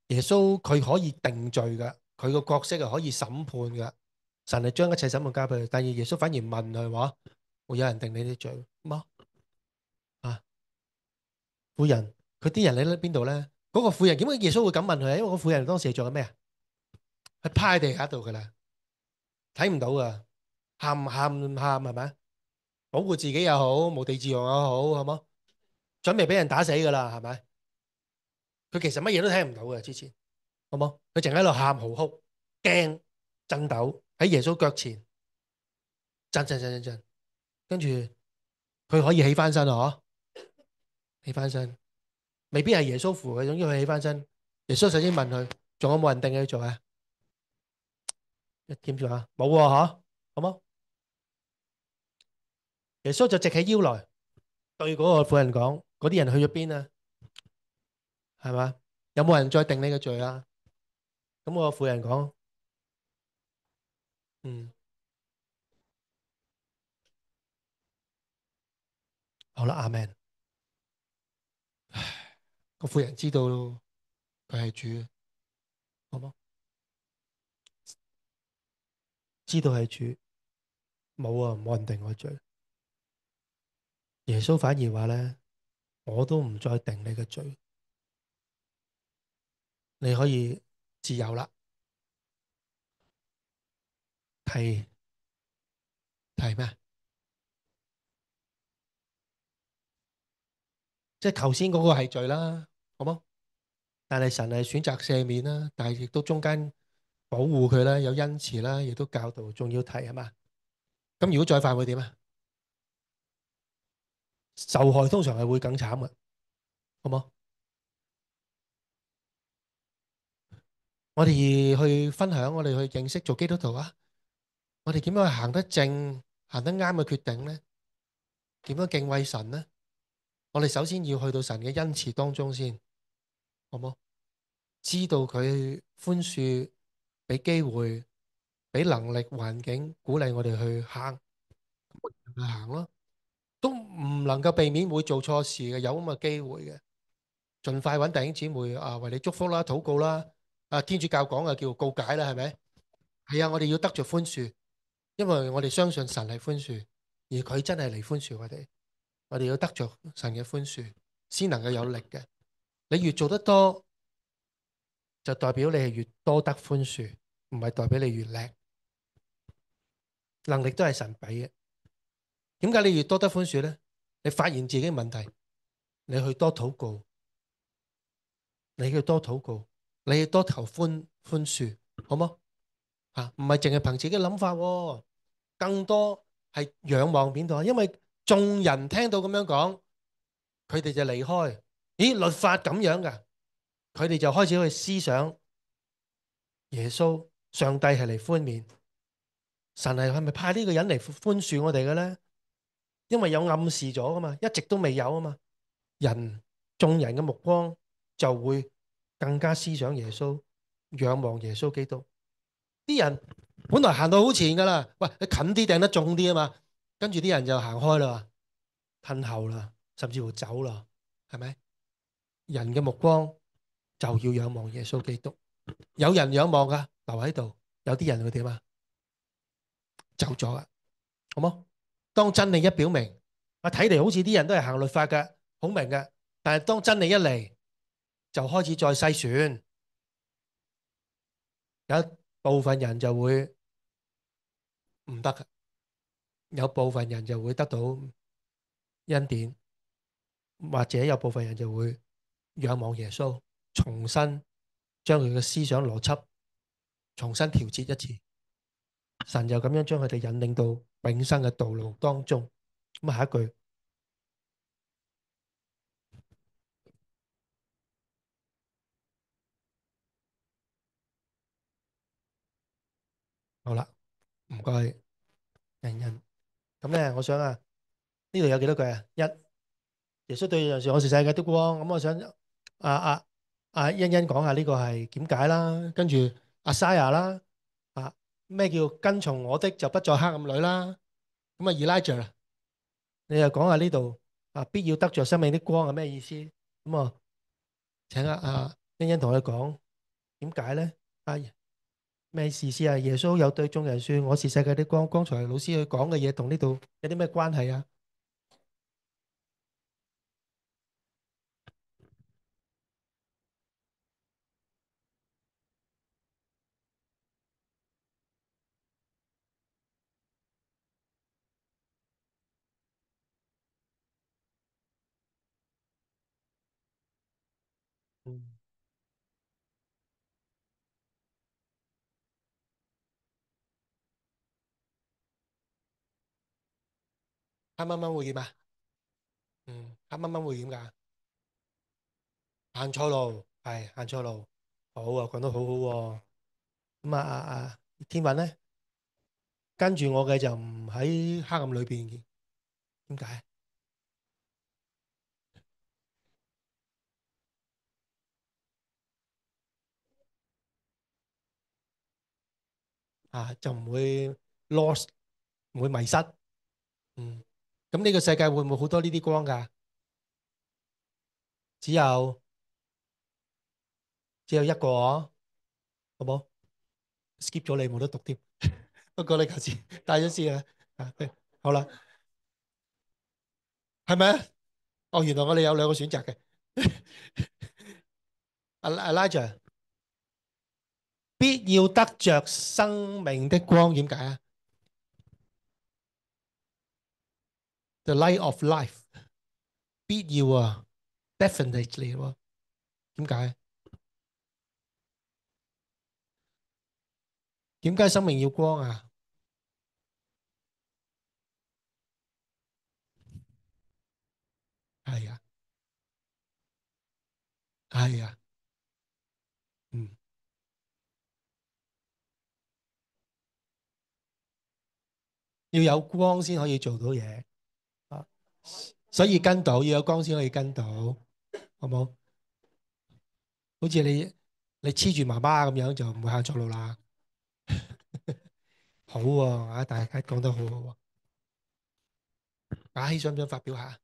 耶穌佢可以定罪嘅，佢個角色係可以審判嘅。神係將一切審判交俾佢，但係耶穌反而問佢話：會有人定你啲罪嗎？啊，婦人，佢啲人喺邊度咧？嗰個婦人點解耶穌會咁問佢？因為個婦人當時係做緊咩啊？係趴喺地下度噶啦，睇唔到噶，喊係咪？保護自己又好，無地自容又好，係冇？準備俾人打死噶啦，係咪？佢其實乜嘢都聽唔到嘅之前，好冇？佢淨喺度喊嚎哭，驚震抖喺耶穌腳前震，跟住佢可以起翻身啊！起翻身，未必係耶穌扶佢，總之佢起翻身。耶穌首先問佢：仲有冇人定佢做啊？點做啊？冇喎，吓，好冇？耶穌就直起腰來對嗰個婦人講：嗰啲人去咗邊啊？係嘛？有冇人再定你嘅罪啊？咁個婦人講：嗯，好啦，阿門。個婦人知道佢係主，好冇？知道係主，冇啊，冇人定我罪。耶穌反而話咧：我都唔再定你嘅罪，你可以自由啦。提提咩？即係頭先嗰個係罪啦，好冇？但係神係選擇赦免啦，但係亦都中間保護佢啦，有恩慈啦，亦都教導，仲要提係嘛？咁如果再犯會點啊？受害通常係會更慘嘅，好冇？我哋去分享，我哋去認識做基督徒啊！我哋點樣去行得正、行得啱嘅決定呢？點樣敬畏神呢？我哋首先要去到神嘅恩慈當中先，好冇？知道佢寬恕，俾機會，俾能力、環境，鼓勵我哋去行，去行咯。都唔能夠避免會做錯事嘅，有咁嘅機會嘅。盡快揾弟兄姊妹啊，為你祝福啦、禱告啦。啊，天主教講嘅叫告解啦，係咪？係啊，我哋要得着寬恕，因為我哋相信神係寬恕，而佢真係嚟寬恕我哋。我哋要得着神嘅寬恕，先能夠有力嘅。你越做得多，就代表你係越多得寬恕，唔係代表你越叻。能力都係神俾嘅。點解你越多得寬恕呢？你發現自己嘅問題，你去多禱告。你要多禱告，你要多求寬恕，好冇？啊，唔係淨係憑自己諗法喎，更多係仰望邊度啊？因為眾人聽到咁樣講，佢哋就離開。咦，律法咁樣噶？佢哋就開始去思想耶穌上帝係嚟寬免，神係咪派呢個人嚟寬恕我哋嘅咧？因為有暗示咗噶嘛，一直都未有啊嘛。眾人嘅目光就會更加思想耶穌，仰望耶穌基督。啲人本來行到好前噶啦，喂，你近啲掟得重啲啊嘛，跟住啲人就行開啦，褪後啦，甚至乎走啦，係咪？人嘅目光就要仰望耶穌基督。有人仰望噶，留喺度；有啲人會點啊？走咗啊，好冇？當真理一表明，睇嚟好似啲人都係行律法嘅，好明嘅。但係當真理一嚟，就開始再篩選，有一部分人就會唔得嘅，有部分人就會得到恩典，或者有部分人就會仰望耶穌，重新將佢嘅思想邏輯重新調節一次。神就咁樣將佢哋引領到永生嘅道路當中。咁下一句好啦，唔該，欣欣。咁咧，我想啊，呢度有幾多句啊？一，耶穌對象是我是世界的光。咁我想啊啊欣欣講下呢個係點解啦？跟住阿 Saya 啦，咩叫跟從我的就不在黑暗裏啦？咁啊 Elijah，你又講下呢度必要得着生命的光係咩意思？咁啊，請欣欣同我哋講點解咧？咩意思啊？耶穌有對眾人說我是世界的光。剛才老師佢講嘅嘢同呢度有啲咩關係啊？嗯，黑掹掹會點啊？黑掹掹會點㗎？行錯路，係行錯路。好啊，講得好好喎。咁天韻咧，跟住我嘅就唔喺黑暗裏邊嘅，點解就唔會 lost，唔會迷失。嗯，咁呢個世界會唔會好多呢啲光㗎？只有一個啊，好冇？skip 咗你冇得讀添。不過你頭先帶咗先啊。對好啦，係咪啊？哦，原來我哋有兩個選擇嘅。Elijah 必要得着生命的光，點解啊？The light of life 必要啊，definitely 喎。點解？點解生命要光啊？係啊，係啊，嗯，要有光先可以做到嘢啊，所以跟到要有光先可以跟到，好冇？好似你黐住媽媽咁樣就唔會行錯路啦。好喎，大家講得好好喎。阿希想唔想發表下？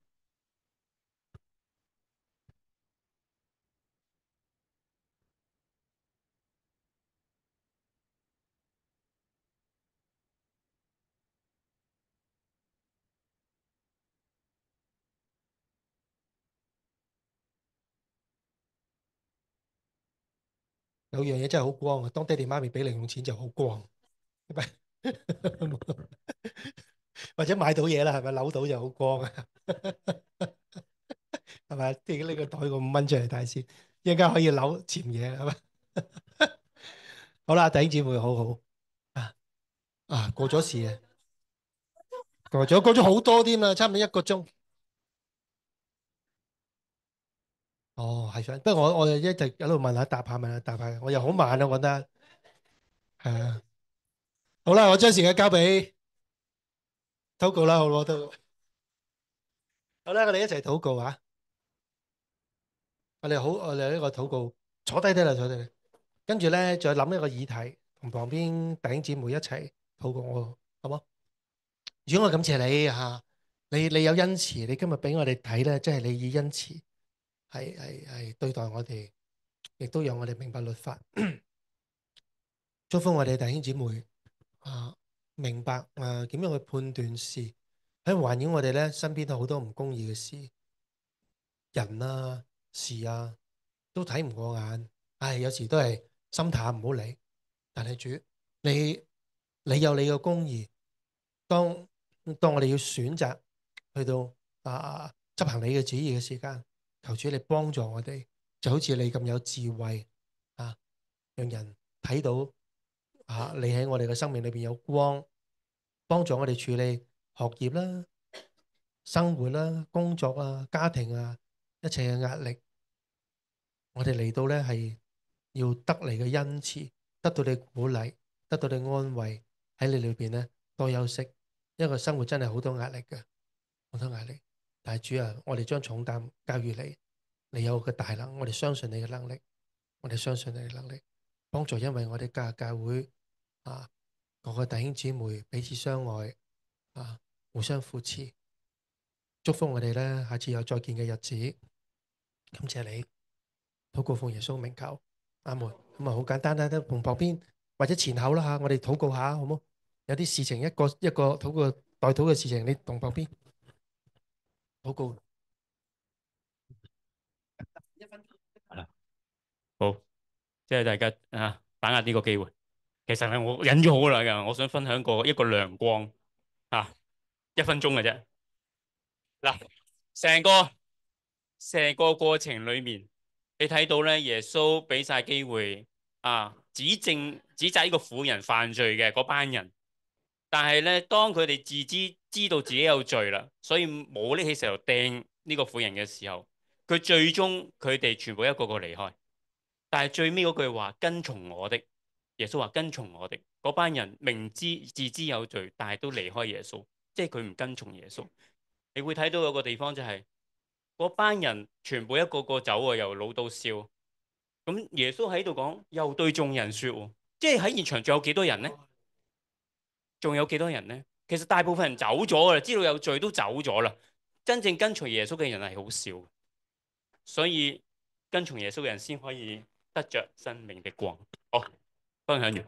有樣嘢真係好光啊！當爹哋媽咪俾零用錢就好光，係咪？或者買到嘢啦，係咪扭到就好光啊？係咪？即係呢個袋個5蚊出嚟睇先，一陣間可以扭潛嘢係咪？好啦，弟兄姊妹好好啊過咗時啊，過咗好多添啦，差唔多1個鐘。哦，係想，不過我一直喺度問下答下，我又好慢啊，我覺得。係啊，好啦，我將時間交俾禱告啦，好唔好？禱告。好啦，我哋一齊禱告啊！我哋呢個禱告，坐低啲啦，坐低啦。跟住咧，再諗一個議題，同旁邊弟兄姊妹一齊禱告我，好冇？主，我感謝你嚇，你有恩慈，你今日俾我哋睇咧，即係你以恩慈係對待我哋，亦都讓我哋明白律法，祝福我哋弟兄姊妹啊，明白點樣去判斷事，喺環繞我哋咧身邊都好多唔公義嘅事，人啊事啊都睇唔過眼，唉，有時都係心淡唔好理。但係主，你你有你嘅公義，當當我哋要選擇去到執行你嘅旨意嘅時間，求主你幫助我哋，就好似你咁有智慧啊，讓人睇到你喺我哋嘅生命裏邊有光，幫助我哋處理學業啦、生活啦、工作啊、家庭啊一切嘅壓力。我哋嚟到咧係要得你嘅恩賜，得到你鼓勵，得到你安慰，喺你裏邊咧多休息。因為生活真係好多壓力嘅，好多壓力。但係主啊，我哋將重擔交於你，你有個大能，我哋相信你嘅能力，我哋相信你嘅能力，幫助因為我哋教會啊，各個弟兄姊妹彼此相愛啊，互相扶持，祝福我哋咧，下次有再見嘅日子。感謝你。禱告奉耶穌名求，阿門。咁啊，好簡單啦，都同旁邊或者前後啦嚇，我哋禱告下好冇？有啲事情一個禱告代禱嘅事情，你同旁邊禱告。係啦，好，即係大家把握呢個機會。其實係我忍咗好耐㗎，我想分享一個亮光啊，1分鐘嘅啫。嗱，成個成個過程裏面，你睇到咧，耶穌俾晒機會指責呢個婦人犯罪嘅嗰班人，但係咧，當佢哋知道自己有罪啦，所以冇拎起石頭掟呢個婦人嘅時候，佢哋全部一個個離開。但係最尾嗰句話，跟從我的，耶穌話跟從我的嗰班人自知有罪，但係都離開耶穌，即係佢唔跟從耶穌。你會睇到有個地方就係嗰班人全部一個個走啊，由老到少。咁耶穌喺度講，又對眾人說，即係喺現場仲有幾多人呢？仲有幾多人呢？其實大部分人走咗啦，知道有罪都走咗啦。真正跟隨耶穌嘅人係好少，所以跟從耶穌嘅人先可以得着生命的光。好，分享完。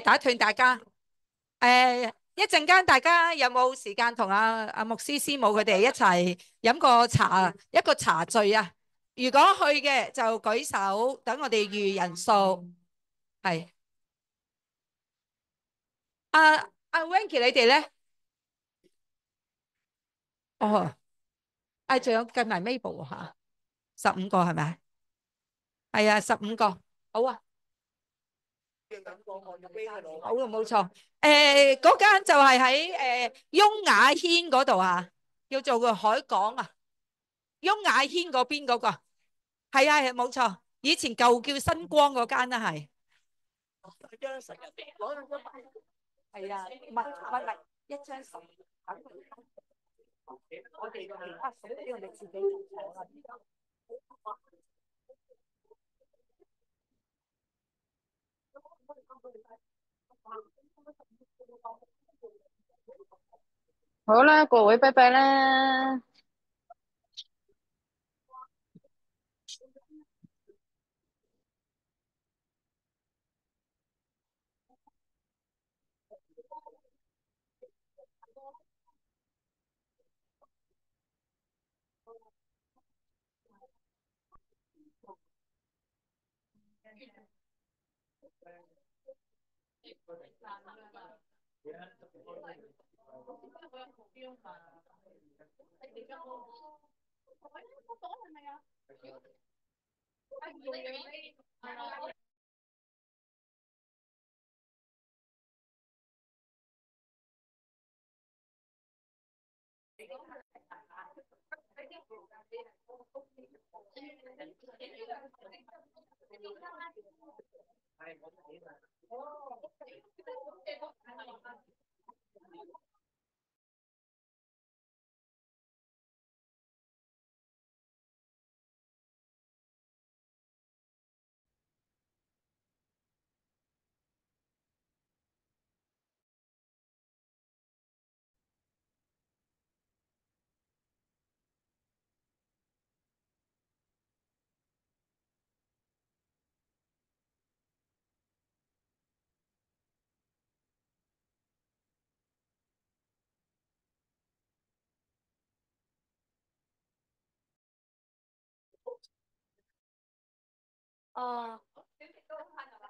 打斷大家。一陣間大家有冇時間同阿牧師師母佢哋一齊飲個茶，一個茶聚啊？如果去嘅就舉手，等我哋預人數。係阿 Wenky 你哋咧？哦，仲有計埋 Mabel 吓，15個係咪？係啊，15個，好啊。好啊，冇錯。嗰間就係喺雍雅軒嗰度啊，叫做個海港啊。雍雅軒嗰邊嗰個，係啊，係冇錯。以前舊叫新光嗰間啊，係。係啊，唔係一張10。我哋其他數呢，我哋自己做啦。好啦，各位拜拜啦。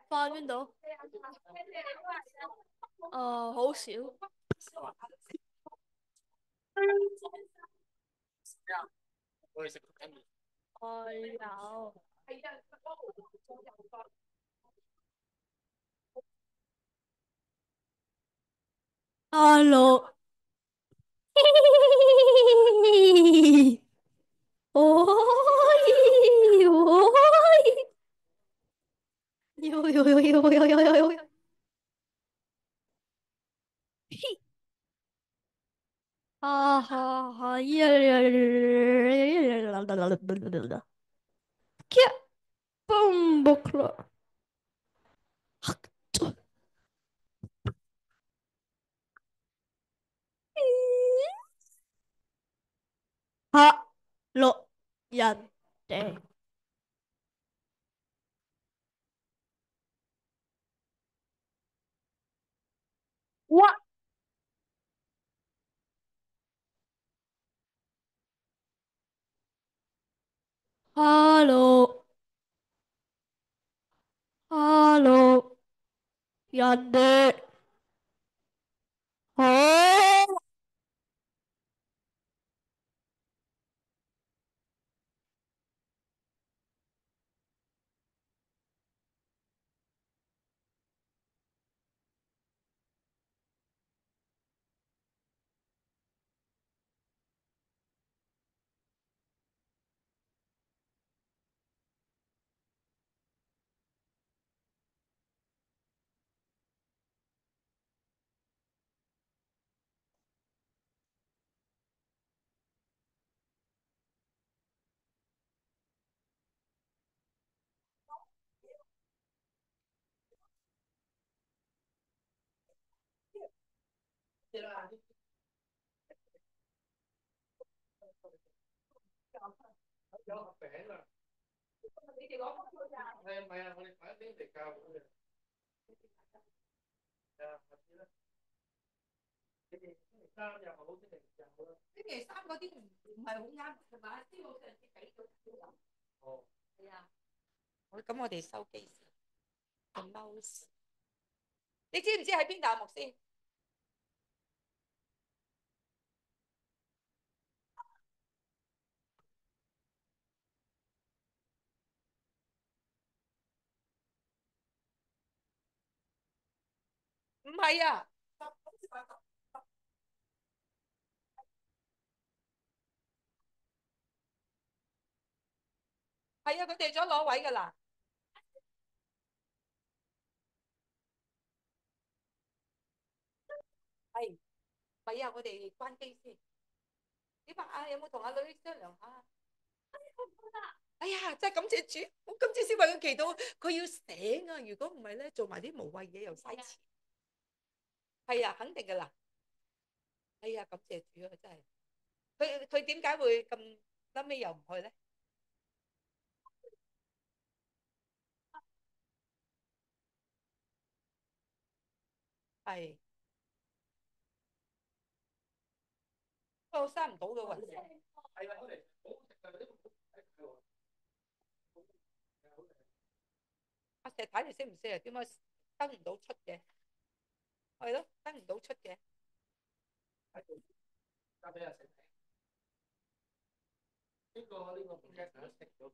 花邊度？好少。有。Hello。啊哈哈呀呀！Bombokla。嚇落人哋。What？ Hello。Hello。人哋好。有盒餅啊！你哋攞翻去啊？係啊，唔係啊，我哋買一啲嚟教佢哋。係啊，下次咧，你哋星期三又好，星期日又好啦。星期三嗰啲唔係好啱，係咪？師傅上次俾咗都有。哦。係啊。咁我哋收機先。個 mouse，你知唔知喺邊度啊，牧師？唔係啊，係啊，佢哋咗攞位噶啦。係，係啊，我哋關機先。點啊？有冇同阿女商量下？哎呀，真係感謝主，我今次先為佢祈禱，佢要醒啊！如果唔係咧，做埋啲無謂嘢又嘥錢。係啊，肯定噶啦。哎呀，感謝主啊，真係。佢點解會咁後尾又唔去咧？係，我閂唔到嘅喎。係啊，好嚟，好食啊！呢個阿石太你識唔識啊？點解登唔到出嘅？係咯，登唔到出嘅。交俾阿石太。呢個唔記得咗食咗佢。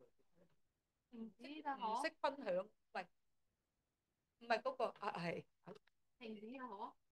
唔知啦，唔識分享，喂，唔係嗰個啊係。停止啊，可。